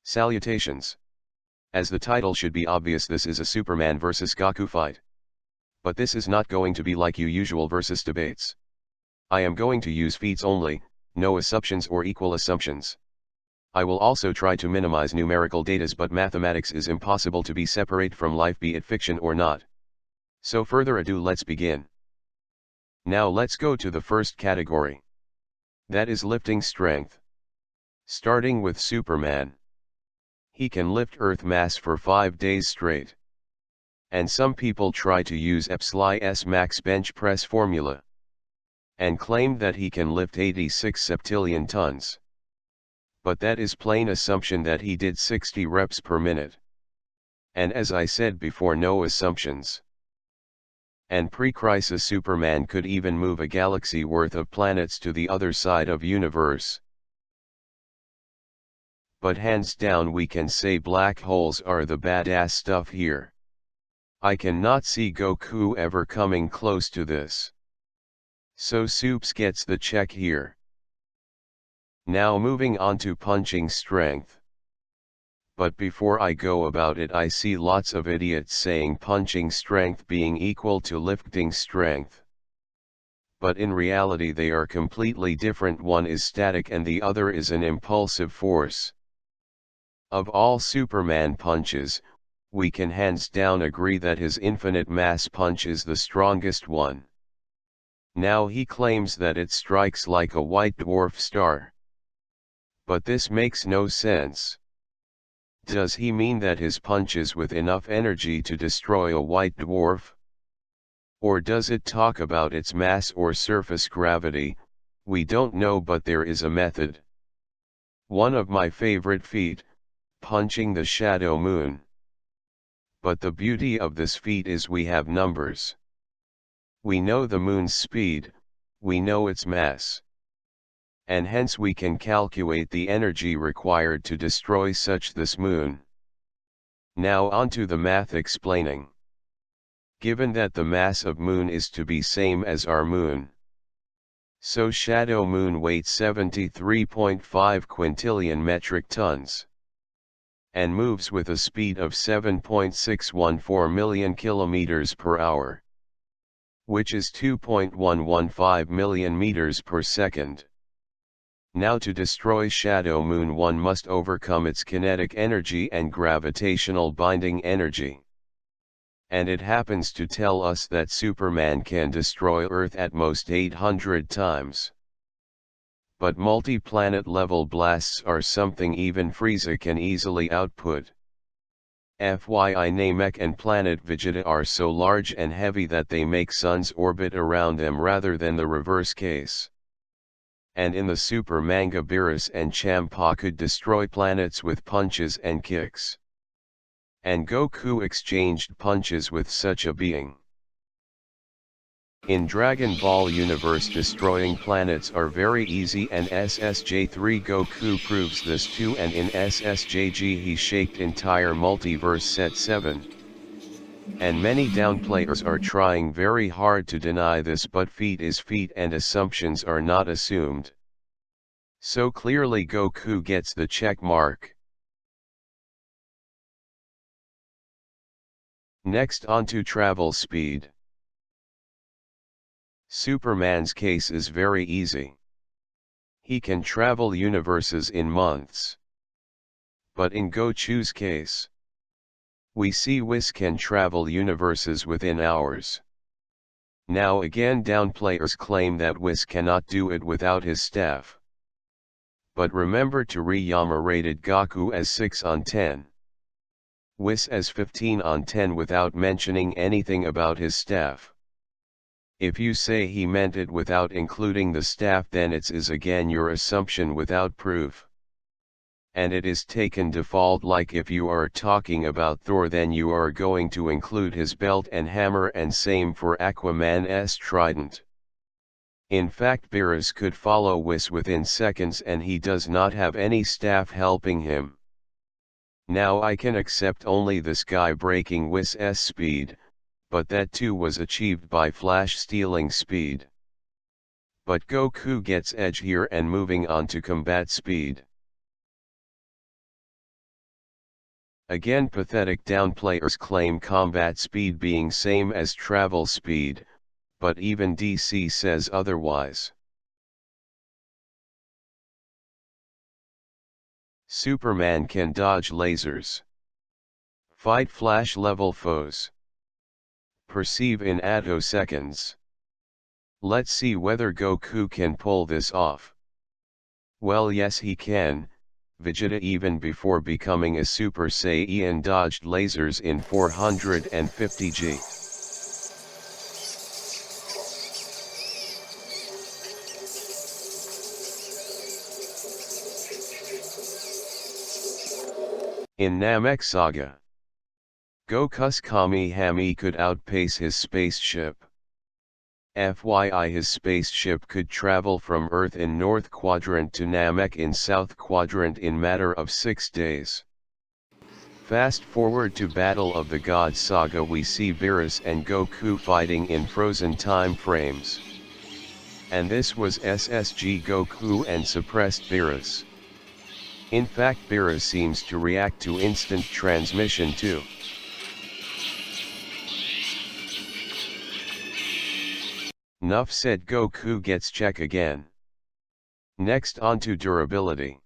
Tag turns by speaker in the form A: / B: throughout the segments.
A: Salutations. As the title should be obvious, this is a Superman vs Goku fight. But this is not going to be like usual versus debates. I am going to use feats only, no assumptions or equal assumptions. I will also try to minimize numerical datas, but mathematics is impossible to be separate from life, be it fiction or not. So further ado, let's begin. Now let's go to the first category. That is lifting strength. Starting with Superman. He can lift Earth mass for 5 days straight. And some people try to use EPS's max bench press formula. And claim that he can lift 86 septillion tons. But that is plain assumption that he did 60 reps per minute. And as I said before, no assumptions. And pre-crisis Superman could even move a galaxy worth of planets to the other side of universe. But hands down we can say black holes are the badass stuff here. I cannot see Goku ever coming close to this. So Supes gets the check here. Now moving on to punching strength. But before I go about it, I see lots of idiots saying punching strength being equal to lifting strength. But in reality they are completely different. One is static and the other is an impulsive force. Of all Superman punches, we can hands down agree that his infinite mass punch is the strongest one. Now he claims that it strikes like a white dwarf star. But this makes no sense. Does he mean that his punches with enough energy to destroy a white dwarf? Or does it talk about its mass or surface gravity? We don't know, but there is a method. One of my favorite feat, punching the shadow moon. But the beauty of this feat is we have numbers. We know the moon's speed, we know its mass. And hence we can calculate the energy required to destroy this moon. Now on to the math explaining. Given that the mass of moon is to be same as our moon. So shadow moon weighs 73.5 quintillion metric tons. And moves with a speed of 7.614 million kilometers per hour. Which is 2.115 million meters per second. Now to destroy shadow moon, one must overcome its kinetic energy and gravitational binding energy. And it happens to tell us that Superman can destroy Earth at most 800 times. But multi-planet level blasts are something even Frieza can easily output. FYI, Namek and planet Vegeta are so large and heavy that they make suns orbit around them rather than the reverse case. And in the super manga, Beerus and Champa could destroy planets with punches and kicks. And Goku exchanged punches with such a being. In Dragon Ball universe, destroying planets are very easy, and SSJ3 Goku proves this too, and in SSJG he shaked entire multiverse set 7. And many downplayers are trying very hard to deny this, but feat is feat and assumptions are not assumed. So clearly Goku gets the check mark. Next on to travel speed. Superman's case is very easy. He can travel universes in months. But in Goku's case, we see Whis can travel universes within hours. Now again, downplayers claim that Whis cannot do it without his staff. But remember, Toriyama rated Goku as 6 on 10. Whis as 15 on 10 without mentioning anything about his staff. If you say he meant it without including the staff, then it is again your assumption without proof. And it is taken default, like if you are talking about Thor, then you are going to include his belt and hammer, and same for Aquaman's trident. In fact, Beerus could follow Whis within seconds and he does not have any staff helping him. Now I can accept only this guy breaking Whis' speed, but that too was achieved by Flash stealing speed. But Goku gets edge here, and moving on to combat speed. Again pathetic downplayers claim combat speed being same as travel speed, but even DC says otherwise. Superman can dodge lasers. Fight flash level foes. Perceive in attoseconds. Let's see whether Goku can pull this off. Well, yes he can. Vegeta even before becoming a Super Saiyan dodged lasers in 450G. In Namek Saga, Goku's Kamehame could outpace his spaceship. FYI, his spaceship could travel from Earth in North Quadrant to Namek in South Quadrant in matter of 6 days. Fast forward to Battle of the Gods Saga, we see Beerus and Goku fighting in frozen time frames. And this was SSG Goku and suppressed Beerus. In fact, Beerus seems to react to instant transmission too. Nuff said. Goku gets check again. Next, on to durability.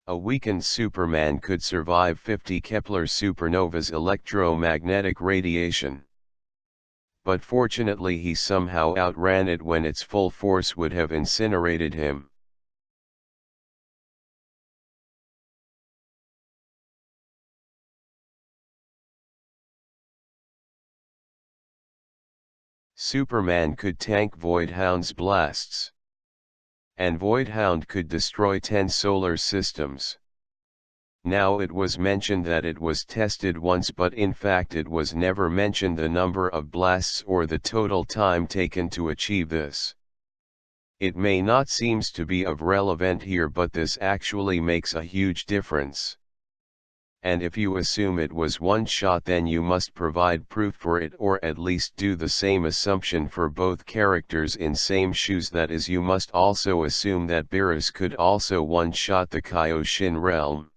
A: A weakened Superman could survive 50 Kepler supernovas electromagnetic radiation. But fortunately he somehow outran it when its full force would have incinerated him. Superman could tank Voidhound's blasts. And Voidhound could destroy 10 solar systems. Now, it was mentioned that it was tested once, but in fact it was never mentioned the number of blasts or the total time taken to achieve this. It may not seems to be of relevant here, but this actually makes a huge difference. And if you assume it was one shot, then you must provide proof for it, or at least do the same assumption for both characters in same shoes. That is, you must also assume that Beerus could also one-shot the Kaioshin realm.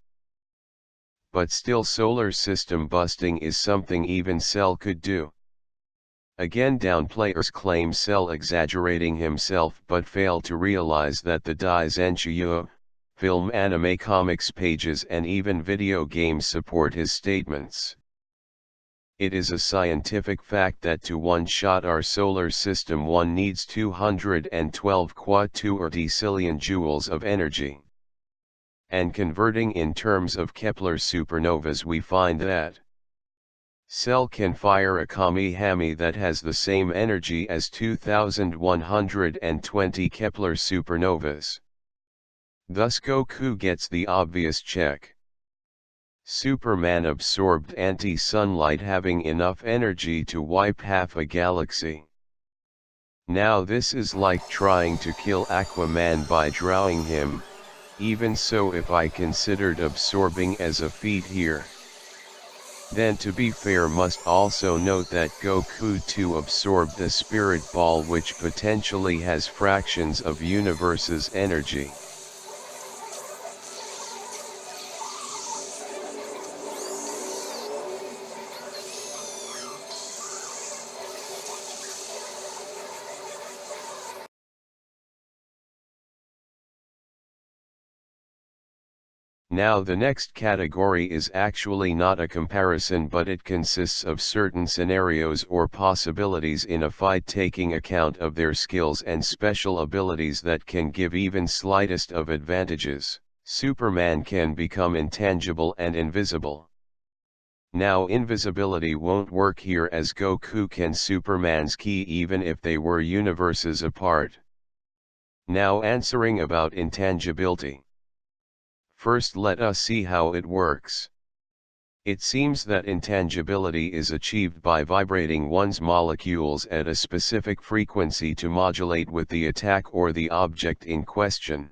A: But still, solar system busting is something even Cell could do. Again, downplayers claim Cell exaggerating himself, but fail to realize that the Daizenshuu, film, anime, comics pages and even video games support his statements. It is a scientific fact that to one-shot our solar system one needs 212 quad 2 or decillion joules of energy. And converting in terms of Kepler supernovas, we find that Cell can fire a Kamehame that has the same energy as 2120 Kepler supernovas. Thus Goku gets the obvious check. Superman absorbed anti-sunlight, having enough energy to wipe half a galaxy. Now this is like trying to kill Aquaman by drowning him. Even so, if I considered absorbing as a feat here, then to be fair must also note that Goku too absorbed the spirit ball, which potentially has fractions of universe's energy. Now the next category is actually not a comparison, but it consists of certain scenarios or possibilities in a fight, taking account of their skills and special abilities that can give even slightest of advantages. Superman can become intangible and invisible. Now invisibility won't work here, as Goku can Superman's ki even if they were universes apart. Now answering about intangibility. First, let us see how it works. It seems that intangibility is achieved by vibrating one's molecules at a specific frequency to modulate with the attack or the object in question.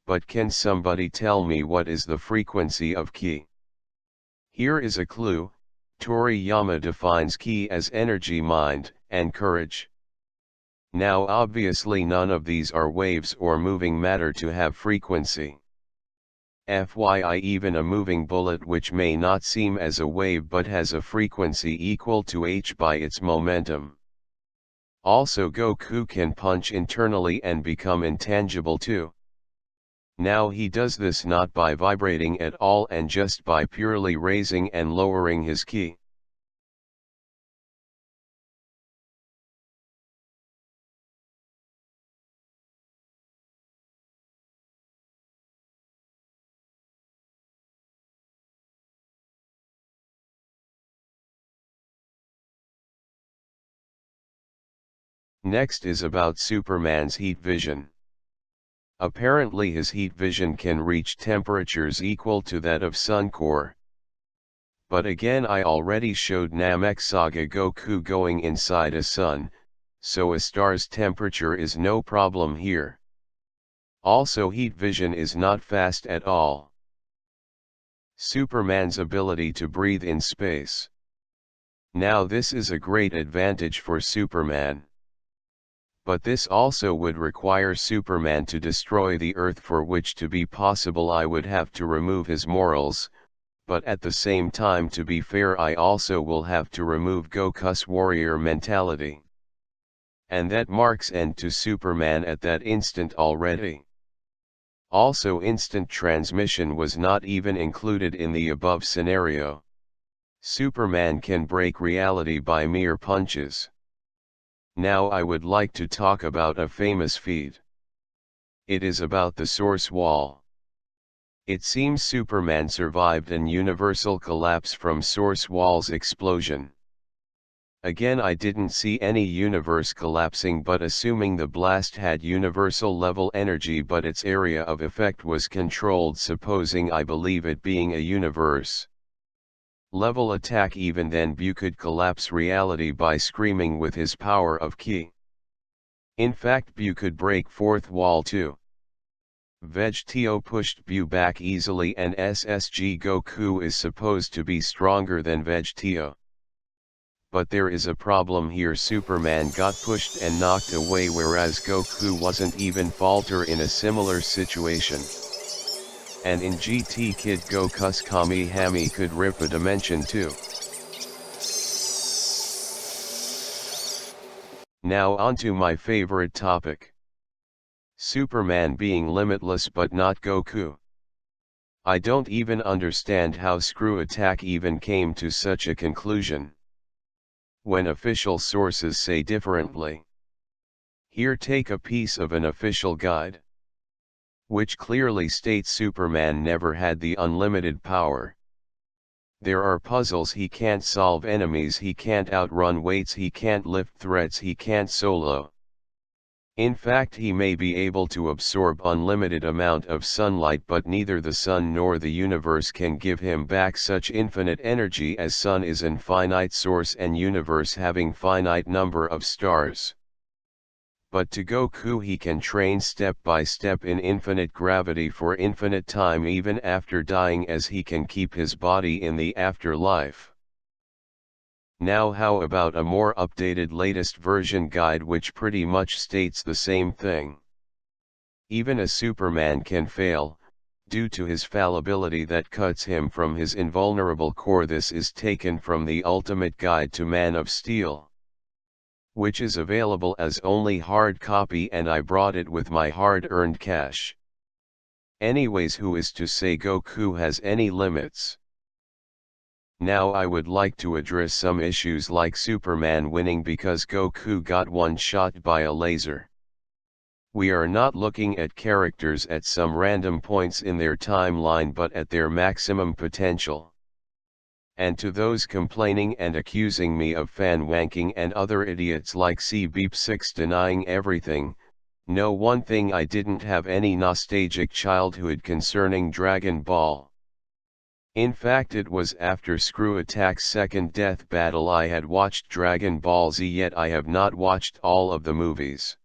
A: But can somebody tell me what is the frequency of ki? Here is a clue. Toriyama defines ki as energy, mind, and courage. Now obviously none of these are waves or moving matter to have frequency. FYI, even a moving bullet which may not seem as a wave but has a frequency equal to h by its momentum. Also, Goku can punch internally and become intangible too. Now he does this not by vibrating at all and just by purely raising and lowering his ki. Next is about Superman's heat vision. Apparently his heat vision can reach temperatures equal to that of Sun core. But again, I already showed Namek Saga Goku going inside a sun, so a star's temperature is no problem here. Also, heat vision is not fast at all. Superman's ability to breathe in space. Now this is a great advantage for Superman. But this also would require Superman to destroy the Earth, for which to be possible I would have to remove his morals, but at the same time, to be fair, I also will have to remove Goku's warrior mentality. And that marks end to Superman at that instant already. Also, instant transmission was not even included in the above scenario. Superman can break reality by mere punches. Now I would like to talk about a famous feat. It is about the source wall. It seems Superman survived an universal collapse from source wall's explosion. Again, I didn't see any universe collapsing, but assuming the blast had universal level energy but its area of effect was controlled, supposing I believe it being a universe level attack, even then Bu could collapse reality by screaming with his power of ki. In fact, Bu could break fourth wall too. Vegetio pushed Bu back easily, and SSG Goku is supposed to be stronger than Vegetio. But there is a problem here. Superman got pushed and knocked away, whereas Goku wasn't even falter in a similar situation. And in GT Kid, Goku's Kamehame could rip a dimension too. Now onto my favorite topic. Superman being limitless but not Goku. I don't even understand how Screw Attack even came to such a conclusion, when official sources say differently. Here, take a piece of an official guide, which clearly states Superman never had the unlimited power. There are puzzles he can't solve, enemies he can't outrun, weights he can't lift, threats he can't solo. In fact, he may be able to absorb unlimited amount of sunlight, but neither the sun nor the universe can give him back such infinite energy, as sun is an finite source and universe having finite number of stars. But to Goku, he can train step by step in infinite gravity for infinite time, even after dying, as he can keep his body in the afterlife. Now how about a more updated latest version guide which pretty much states the same thing? Even a Superman can fail, due to his fallibility that cuts him from his invulnerable core. This is taken from the Ultimate Guide to Man of Steel, which is available as only hard copy, and I brought it with my hard-earned cash. Anyways, who is to say Goku has any limits? Now I would like to address some issues like Superman winning because Goku got one shot by a laser. We are not looking at characters at some random points in their timeline, but at their maximum potential. And to those complaining and accusing me of fan wanking and other idiots like C-Beep6 denying everything, know one thing: I didn't have any nostalgic childhood concerning Dragon Ball. In fact, it was after Screw Attack's second death battle I had watched Dragon Ball Z, yet I have not watched all of the movies.